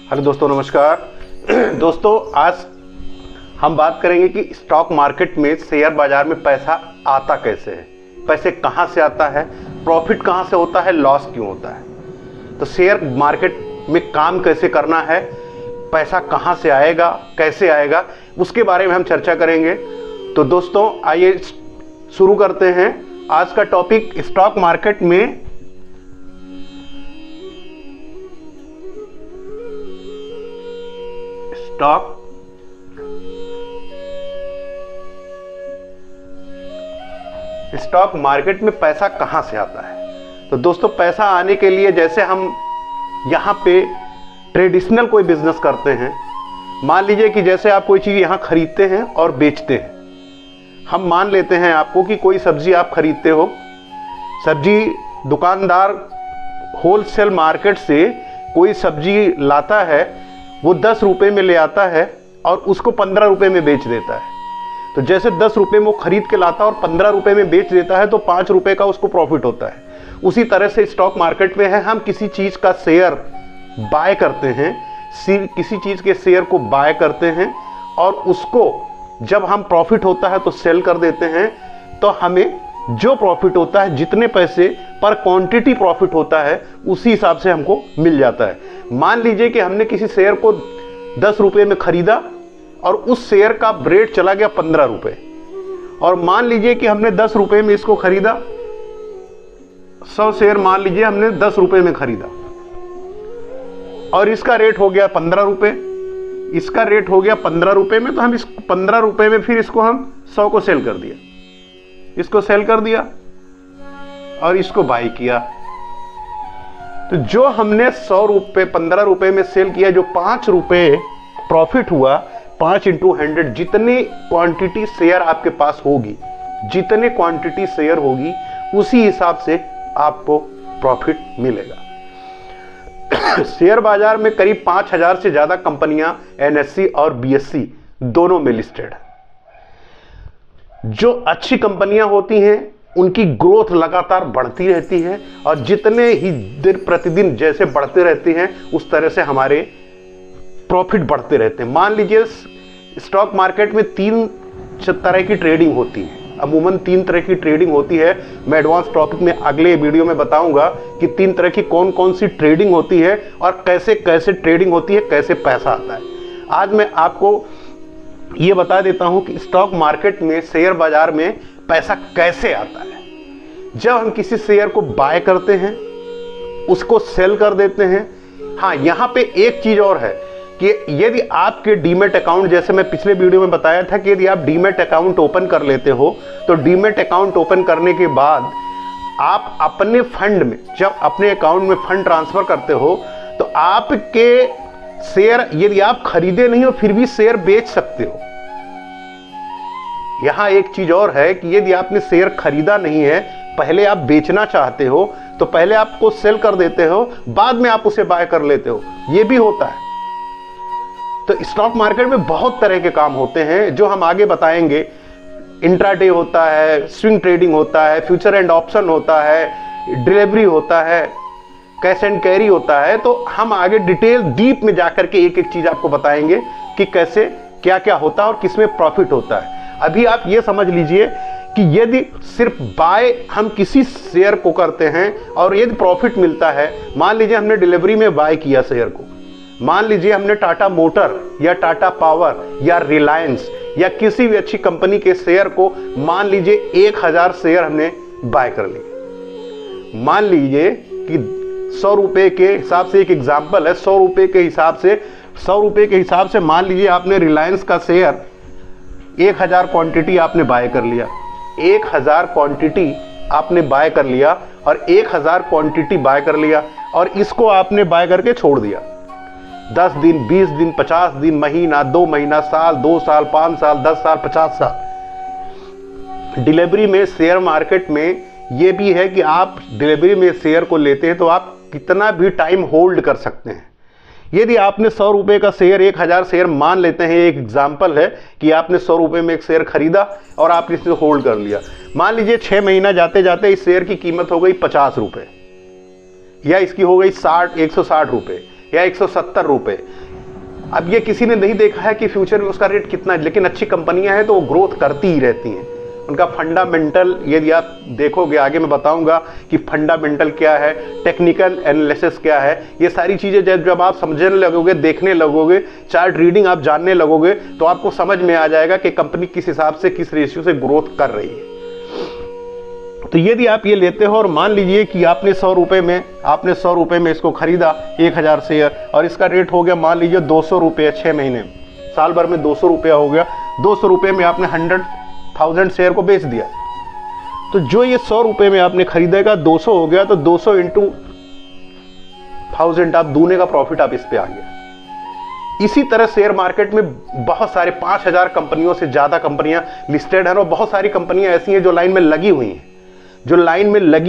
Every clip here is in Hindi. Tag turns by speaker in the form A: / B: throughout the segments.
A: हेलो दोस्तों, नमस्कार। दोस्तों, आज हम बात करेंगे कि स्टॉक मार्केट में, शेयर बाजार में पैसा आता कैसे है, पैसे कहाँ से आता है, प्रॉफिट कहाँ से होता है, लॉस क्यों होता है। तो शेयर मार्केट में काम कैसे करना है, पैसा कहाँ से आएगा, कैसे आएगा, उसके बारे में हम चर्चा करेंगे। तो दोस्तों आइए शुरू करते हैं। आज का टॉपिक स्टॉक मार्केट में स्टॉक मार्केट में पैसा कहां से आता है। तो दोस्तों, पैसा आने के लिए, जैसे हम यहां पे ट्रेडिशनल कोई बिजनेस करते हैं, मान लीजिए कि जैसे आप कोई चीज यहां खरीदते हैं और बेचते हैं। हम मान लेते हैं आपको कि कोई सब्जी आप खरीदते हो, सब्जी दुकानदार होलसेल मार्केट से कोई सब्जी लाता है, वो 10 रुपए में ले आता है और उसको 15 रुपए में बेच देता है। तो जैसे 10 रुपए में वो खरीद के लाता है और 15 रुपए में बेच देता है, तो 5 रुपए का उसको प्रॉफिट होता है। उसी तरह से स्टॉक मार्केट में है, हम किसी चीज का शेयर बाय करते हैं, किसी चीज के शेयर को बाय करते हैं और उसको जब हम प्रॉफिट होता है तो सेल कर देते हैं। तो हमें जो प्रॉफिट होता है, जितने पैसे पर क्वांटिटी प्रॉफिट होता है, उसी हिसाब से हमको मिल जाता है। मान लीजिए कि हमने किसी शेयर को 10 रुपए में खरीदा और उस शेयर का रेट चला गया 15 रुपए, और मान लीजिए कि हमने 10 रुपए में इसको खरीदा, 100 शेयर मान लीजिए हमने 10 रुपए में खरीदा और इसका रेट हो गया 15 रुपए, इसका रेट हो गया 15 रुपए में। तो हम इस 15 रुपए में फिर इसको हम 100 को सेल कर दिया, इसको सेल कर दिया और इसको बाई किया। तो जो हमने 100 रुपए 15 रुपए में सेल किया, जो 5 रुपए प्रॉफिट हुआ, 5 × 100, जितनी क्वांटिटी शेयर आपके पास होगी, जितने क्वांटिटी शेयर होगी, उसी हिसाब से आपको प्रॉफिट मिलेगा। शेयर बाजार में करीब 5000 से ज्यादा कंपनियां NSE और BSE दोनों में लिस्टेड है। जो अच्छी कंपनियां होती हैं उनकी ग्रोथ लगातार बढ़ती रहती है, और जितने ही दिन प्रतिदिन जैसे बढ़ते रहते हैं, उस तरह से हमारे प्रॉफिट बढ़ते रहते हैं। मान लीजिए स्टॉक मार्केट में 3 तरह की ट्रेडिंग होती है, अमूमन 3 तरह की ट्रेडिंग होती है। मैं एडवांस टॉपिक में अगले वीडियो में बताऊंगा कि 3 तरह की कौन कौन सी ट्रेडिंग होती है और कैसे कैसे ट्रेडिंग होती है, कैसे पैसा आता है। आज मैं आपको ये बता देता हूं कि स्टॉक मार्केट में, शेयर बाजार में पैसा कैसे आता है। जब हम किसी शेयर को बाय करते हैं, उसको सेल कर देते हैं। हाँ, यहां पे एक चीज और है कि यदि आपके डीमैट अकाउंट, जैसे मैं पिछले वीडियो में बताया था कि यदि आप डीमैट अकाउंट ओपन कर लेते हो, तो डीमैट अकाउंट ओपन करने के बाद आप अपने फंड में, जब अपने अकाउंट में फंड ट्रांसफर करते हो, तो आपके शेयर यदि आप खरीदे नहीं हो, फिर भी शेयर बेच सकते हो। यहां एक चीज और है कि यदि आपने शेयर खरीदा नहीं है, पहले आप बेचना चाहते हो, तो पहले आपको सेल कर देते हो, बाद में आप उसे बाय कर लेते हो। यह भी होता है। तो स्टॉक मार्केट में बहुत तरह के काम होते हैं जो हम आगे बताएंगे। इंट्राडे होता है, स्विंग ट्रेडिंग होता है, फ्यूचर एंड ऑप्शन होता है, डिलीवरी होता है, कैश एंड कैरी होता है। तो हम आगे डिटेल डीप में जाकर के एक एक चीज आपको बताएंगे कि कैसे क्या क्या होता है और किसमें प्रॉफिट होता है। अभी आप ये समझ लीजिए कि यदि सिर्फ बाय हम किसी शेयर को करते हैं और यदि प्रॉफिट मिलता है, मान लीजिए हमने डिलीवरी में बाय किया शेयर को, मान लीजिए हमने टाटा मोटर या टाटा पावर या रिलायंस या किसी भी अच्छी कंपनी के शेयर को, मान लीजिए 1000 शेयर हमने बाय कर लिए। मान लीजिए कि 100 रुपए के हिसाब से, एक एग्जांपल है, 100 रुपए के हिसाब से मान लीजिए आपने रिलायंस का शेयर 1000 क्वांटिटी आपने बाय कर लिया। 1000 क्वांटिटी आपने बाय कर लिया और 1000 क्वांटिटी बाय कर लिया और इसको आपने बाय करके छोड़ दिया। 10 दिन, 20 दिन, 50 दिन, महीना, 2 महीना, साल, 2 साल, 5 साल, 10 साल, 50 साल। डिलीवरी में, शेयर मार्केट में ये भी है कि आप डिलीवरी में शेयर को लेते हैं तो आप कितना भी टाइम होल्ड कर सकते हैं। यदि आपने 100 रुपए का शेयर, 1000 शेयर मान लेते हैं, एक एग्जाम्पल है कि आपने 100 रुपए में एक शेयर खरीदा और आपने इसे होल्ड कर लिया। मान लीजिए 6 महीना जाते जाते इस शेयर की कीमत हो गई 50 रुपए या इसकी हो गई 160 रुपए या 170 रुपये। अब ये किसी ने नहीं देखा है कि फ्यूचर में उसका रेट कितना है, लेकिन अच्छी कंपनियां हैं तो वो ग्रोथ करती ही रहती हैं। उनका फंडामेंटल यदि आप देखोगे, आगे मैं बताऊंगा कि फंडामेंटल क्या है, टेक्निकल एनालिसिस क्या है, ये सारी चीज़ें जब आप समझने लगोगे, देखने लगोगे, चार्ट रीडिंग आप जानने लगोगे, तो आपको समझ में आ जाएगा कि कंपनी किस हिसाब से, किस रेशियो से ग्रोथ कर रही है। तो यदि आप ये लेते हो और मान लीजिए कि आपने 100 रुपये में इसको खरीदा 1000 शेयर, और इसका रेट हो गया मान लीजिए 200 रुपये 6 महीने, साल भर में 200 रुपया हो गया। 200 रुपये में आपने 100,000 शेयर को बेच दिया, तो जो ये 100 रुपये में आपने खरीदेगा 200 हो गया, तो 200 इंटू 1000 आप दूने का प्रॉफिट आप इस पे आ गया। इसी तरह शेयर मार्केट में बहुत सारे 5000 कंपनियों से ज़्यादा कंपनियां लिस्टेड हैं, और बहुत सारी कंपनियां ऐसी हैं जो लाइन में लगी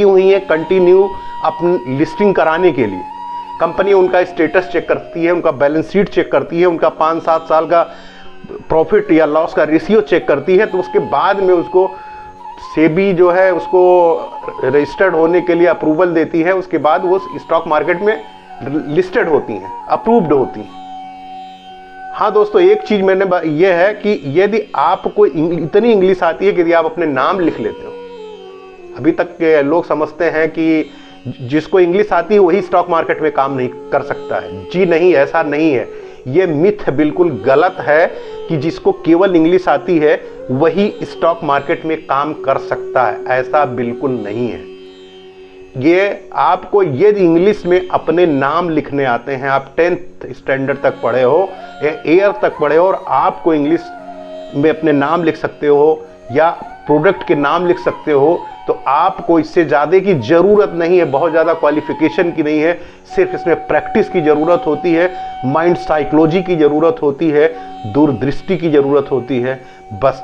A: हुई हैं, कंटिन्यू अपनी लिस्टिंग कराने के लिए। कंपनी उनका स्टेटस चेक करती है, उनका बैलेंस शीट चेक करती है, उनका 5-7 साल का प्रॉफिट या लॉस का रेशियो चेक करती है, तो उसके बाद में उसको सेबी जो है उसको रजिस्टर्ड होने के लिए अप्रूवल देती है। उसके बाद वो स्टॉक मार्केट में लिस्टेड होती हैं, अप्रूव्ड होती हैं। हाँ दोस्तों, एक चीज मैंने ये है कि यदि आपको इतनी इंग्लिश आती है कि यदि आप अपने नाम लिख लेते हो, अभी तक के लोग समझते हैं कि जिसको इंग्लिश आती है वही स्टॉक मार्केट में काम नहीं कर सकता है। जी नहीं, ऐसा नहीं है। ये मिथ बिल्कुल गलत है कि जिसको केवल इंग्लिश आती है वही स्टॉक मार्केट में काम कर सकता है, ऐसा बिल्कुल नहीं है। ये आपको यदि इंग्लिश में अपने नाम लिखने आते हैं, आप 10th स्टैंडर्ड तक पढ़े हो या एयर तक पढ़े हो, और आपको इंग्लिश में अपने नाम लिख सकते हो या प्रोडक्ट के नाम लिख सकते हो, तो आपको इससे ज़्यादा की ज़रूरत नहीं है, बहुत ज़्यादा क्वालिफिकेशन की नहीं है। सिर्फ इसमें प्रैक्टिस की ज़रूरत होती है, माइंड साइकोलॉजी की ज़रूरत होती है, दूरदृष्टि की ज़रूरत होती है। बस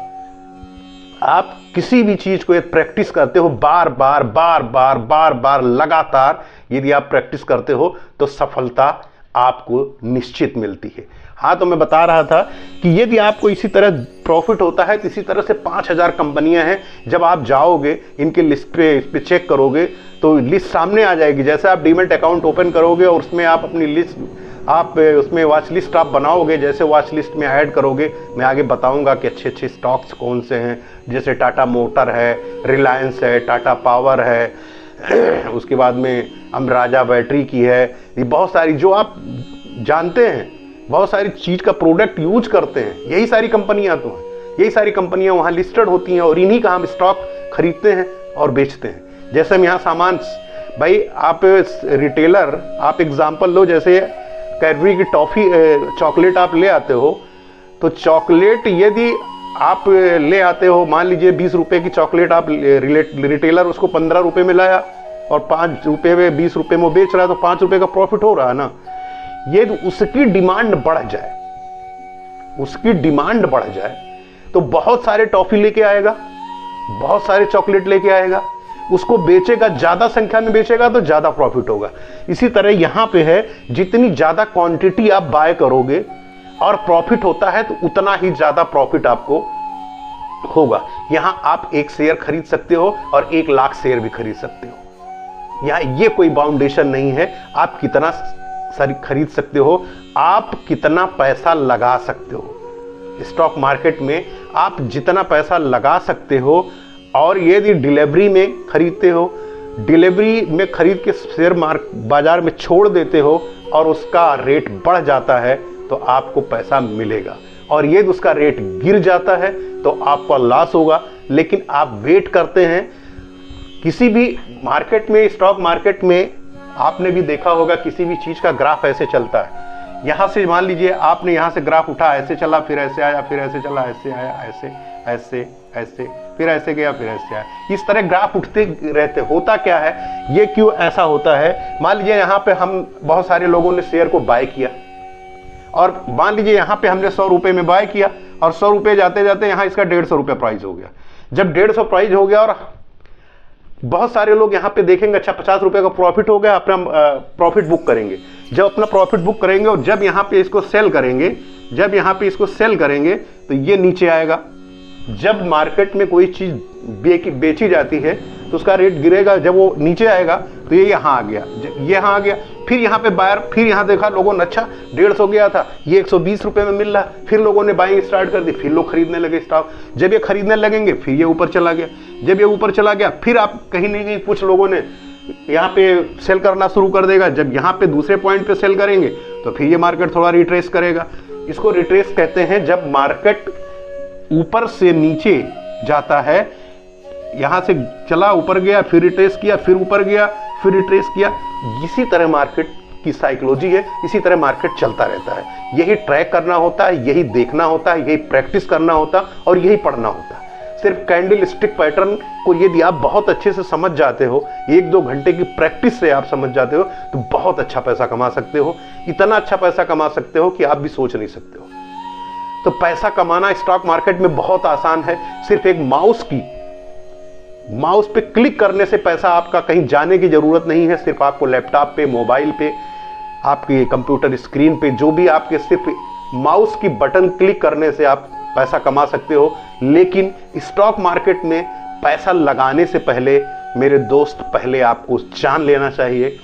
A: आप किसी भी चीज़ को प्रैक्टिस करते हो, बार बार लगातार यदि आप प्रैक्टिस करते हो तो सफलता आपको निश्चित मिलती है। हाँ, तो मैं बता रहा था कि यदि आपको इसी तरह प्रॉफिट होता है तो इसी तरह से 5000 कंपनियां हैं। जब आप जाओगे इनके लिस्ट पे चेक करोगे तो लिस्ट सामने आ जाएगी। जैसे आप डीमैट अकाउंट ओपन करोगे और उसमें आप अपनी लिस्ट, आप उसमें वॉच लिस्ट आप बनाओगे, जैसे वॉच लिस्ट में ऐड करोगे, मैं आगे बताऊंगा कि अच्छे अच्छे स्टॉक्स कौन से हैं, जैसे टाटा मोटर है, रिलायंस है, टाटा पावर है, उसके बाद में अमराजा बैटरी की है, ये बहुत सारी जो आप जानते हैं, बहुत सारी चीज़ का प्रोडक्ट यूज करते हैं, यही सारी कंपनियां तो हैं, यही सारी कंपनियां वहाँ लिस्टेड होती हैं और इन्हीं का हम स्टॉक खरीदते हैं और बेचते हैं। जैसे हम यहाँ सामान, भाई आप रिटेलर, आप एग्जांपल लो, जैसे कैडबरी की टॉफ़ी चॉकलेट आप ले आते हो, तो चॉकलेट यदि आप ले आते हो, मान लीजिए 20 रुपये की चॉकलेट आप रिटेलर उसको 15 रुपये में लाया और 5 रुपये में 20 रुपये में बेच रहा है, तो 5 रुपये का प्रॉफिट हो रहा है ना। ये उसकी डिमांड बढ़ जाए, उसकी डिमांड बढ़ जाए तो बहुत सारे टॉफी लेके आएगा, बहुत सारे चॉकलेट लेके आएगा, उसको बेचेगा, ज्यादा संख्या में बेचेगा तो ज्यादा प्रॉफिट होगा। इसी तरह यहां पे है, जितनी ज्यादा क्वांटिटी आप बाय करोगे और प्रॉफिट होता है तो उतना ही ज्यादा प्रॉफिट आपको होगा। यहां आप 1 शेयर खरीद सकते हो और 1 लाख शेयर भी खरीद सकते हो। यहां ये कोई बाउंडेशन नहीं है, आप कितना खरीद सकते हो, आप कितना पैसा लगा सकते हो। स्टॉक मार्केट में आप जितना पैसा लगा सकते हो, और यदि डिलीवरी में खरीदते हो, डिलीवरी में खरीद के शेयर बाजार में छोड़ देते हो और उसका रेट बढ़ जाता है तो आपको पैसा मिलेगा, और यदि उसका रेट गिर जाता है तो आपका लॉस होगा। लेकिन आप वेट करते हैं, किसी भी मार्केट में, स्टॉक मार्केट में आपने भी देखा होगा, किसी भी चीज का ग्राफ ऐसे चलता है। यहां से मान लीजिए आपने यहां से ग्राफ उठा, ऐसे चला, फिर ऐसे आया, फिर ऐसे चला, ऐसे आया, ऐसे ऐसे ऐसे, फिर ऐसे गया, फिर ऐसे आया, इस तरह ग्राफ उठते रहते। होता क्या है, ये क्यों ऐसा होता है? मान लीजिए यहाँ पे हम बहुत सारे लोगों ने शेयर को बाय किया, और मान लीजिए यहाँ पे हमने 100 रुपये में बाय किया, और 100 रुपये जाते जाते यहाँ इसका 150 रुपये प्राइस हो गया। जब 150 प्राइस हो गया और बहुत सारे लोग यहाँ पे देखेंगे, अच्छा 50 रुपये का प्रॉफिट हो गया, अपना प्रॉफिट बुक करेंगे। जब अपना प्रॉफिट बुक करेंगे और जब यहाँ पे इसको सेल करेंगे, जब यहाँ पे इसको सेल करेंगे तो ये नीचे आएगा। जब मार्केट में कोई चीज़ बेची जाती है तो उसका रेट गिरेगा, जब वो नीचे आएगा तो तो ये यहाँ आ गया, ये यहाँ आ गया, फिर यहाँ पे बायर, फिर यहाँ देखा लोगों ने, अच्छा 150 गया था, ये 120 रुपए में मिल रहा, फिर लोगों ने बाइंग स्टार्ट कर दी, फिर लोग खरीदने लगे स्टॉक। जब ये खरीदने लगेंगे फिर ये ऊपर चला गया, जब ये ऊपर चला गया फिर आप कहीं नहीं कहीं कुछ लोगों ने यहाँ पे सेल करना शुरू कर देगा। जब यहाँ पे दूसरे पॉइंट पे सेल करेंगे तो फिर ये मार्केट थोड़ा रिट्रेस करेगा। इसको रिट्रेस कहते हैं जब मार्केट ऊपर से नीचे जाता है, यहां से चला ऊपर गया, फिर रिट्रेस किया, फिर ऊपर गया, फिर रिट्रेस किया। इसी तरह मार्केट की साइकोलॉजी है, इसी तरह मार्केट चलता रहता है। यही ट्रैक करना होता है, यही देखना होता है, यही प्रैक्टिस करना होता है और यही पढ़ना होता है। सिर्फ कैंडल स्टिक पैटर्न को यदि आप बहुत अच्छे से समझ जाते हो, 1-2 घंटे की प्रैक्टिस से आप समझ जाते हो, तो बहुत अच्छा पैसा कमा सकते हो। इतना अच्छा पैसा कमा सकते हो कि आप भी सोच नहीं सकते हो। तो पैसा कमाना स्टॉक मार्केट में बहुत आसान है। सिर्फ एक माउस पे क्लिक करने से पैसा, आपका कहीं जाने की जरूरत नहीं है। सिर्फ आपको लैपटॉप पे, मोबाइल पे, आपके कंप्यूटर स्क्रीन पे, जो भी आपके, सिर्फ माउस की बटन क्लिक करने से आप पैसा कमा सकते हो। लेकिन स्टॉक मार्केट में पैसा लगाने से पहले मेरे दोस्त, पहले आपको जान लेना चाहिए,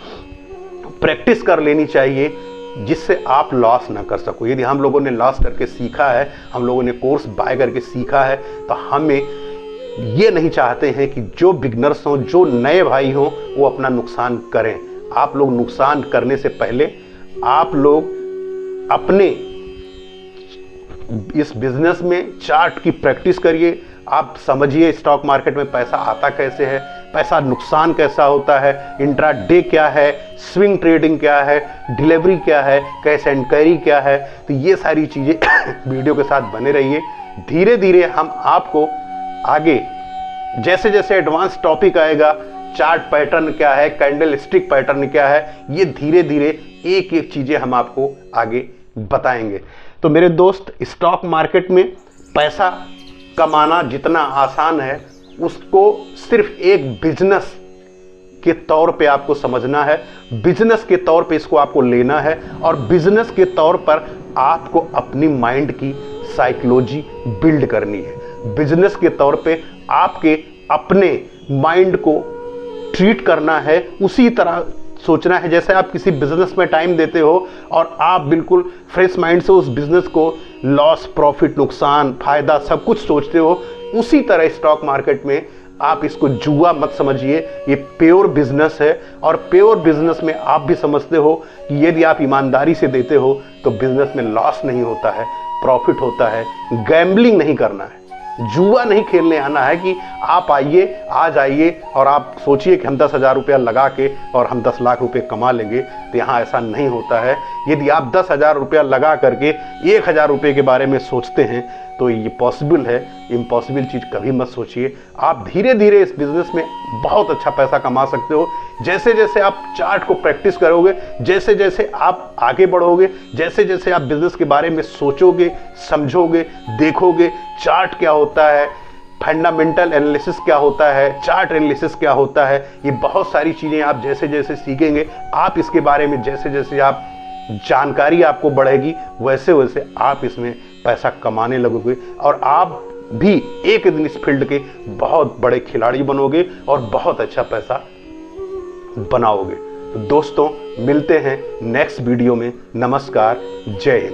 A: प्रैक्टिस कर लेनी चाहिए, जिससे आप लॉस ना कर सको। यदि हम लोगों ने लॉस करके सीखा है, हम लोगों ने कोर्स बाय करके सीखा है, तो हमें ये नहीं चाहते हैं कि जो बिगनर्स हों, जो नए भाई हों, वो अपना नुकसान करें। आप लोग नुकसान करने से पहले आप लोग अपने इस बिजनेस में चार्ट की प्रैक्टिस करिए। आप समझिए स्टॉक मार्केट में पैसा आता कैसे है, पैसा नुकसान कैसा होता है, इंट्राडे क्या है, स्विंग ट्रेडिंग क्या है, डिलीवरी क्या है, कैश एंड कैरी क्या है। तो ये सारी चीज़ें वीडियो के साथ बने रहिए। धीरे धीरे हम आपको आगे जैसे जैसे एडवांस टॉपिक आएगा, चार्ट पैटर्न क्या है, कैंडल स्टिक पैटर्न क्या है, ये धीरे धीरे एक एक चीज़ें हम आपको आगे बताएंगे। तो मेरे दोस्त, स्टॉक मार्केट में पैसा कमाना जितना आसान है, उसको सिर्फ एक बिजनेस के तौर पे आपको समझना है। बिजनेस के तौर पे इसको आपको लेना है और बिजनेस के तौर पर आपको अपनी माइंड की साइकोलॉजी बिल्ड करनी है। बिजनेस के तौर पे आपके अपने माइंड को ट्रीट करना है, उसी तरह सोचना है जैसे आप किसी बिजनेस में टाइम देते हो और आप बिल्कुल फ्रेश माइंड से उस बिजनेस को लॉस, प्रॉफिट, नुकसान, फायदा सब कुछ सोचते हो। उसी तरह स्टॉक मार्केट में आप इसको जुआ मत समझिए, ये प्योर बिजनेस है। और प्योर बिजनेस में आप भी समझते हो कि यदि आप ईमानदारी से देते हो तो बिजनेस में लॉस नहीं होता है, प्रॉफिट होता है। गैम्बलिंग नहीं करना है, जुआ नहीं खेलने आना है कि आप आइए, आज आइए और आप सोचिए कि हम 10,000 रुपया लगा के और हम 10 लाख रुपए कमा लेंगे। तो यहाँ ऐसा नहीं होता है। यदि आप 10,000 रुपया लगा करके 1,000 रुपये के बारे में सोचते हैं तो ये पॉसिबल है। इम्पॉसिबल चीज़ कभी मत सोचिए। आप धीरे धीरे इस बिजनेस में बहुत अच्छा पैसा कमा सकते हो। जैसे जैसे आप चार्ट को प्रैक्टिस करोगे, जैसे जैसे आप आगे बढ़ोगे, जैसे जैसे आप बिजनेस के बारे में सोचोगे, समझोगे, देखोगे, चार्ट क्या होता है, फंडामेंटल एनालिसिस क्या होता है, चार्ट एनालिसिस क्या होता है, ये बहुत सारी चीज़ें आप जैसे जैसे सीखेंगे, आप इसके बारे में जैसे जैसे आप जानकारी आपको बढ़ेगी, वैसे वैसे आप इसमें पैसा कमाने लगोगे और आप भी एक दिन इस फील्ड के बहुत बड़े खिलाड़ी बनोगे और बहुत अच्छा पैसा बनाओगे। तो दोस्तों, मिलते हैं नेक्स्ट वीडियो में। नमस्कार, जय हिंद।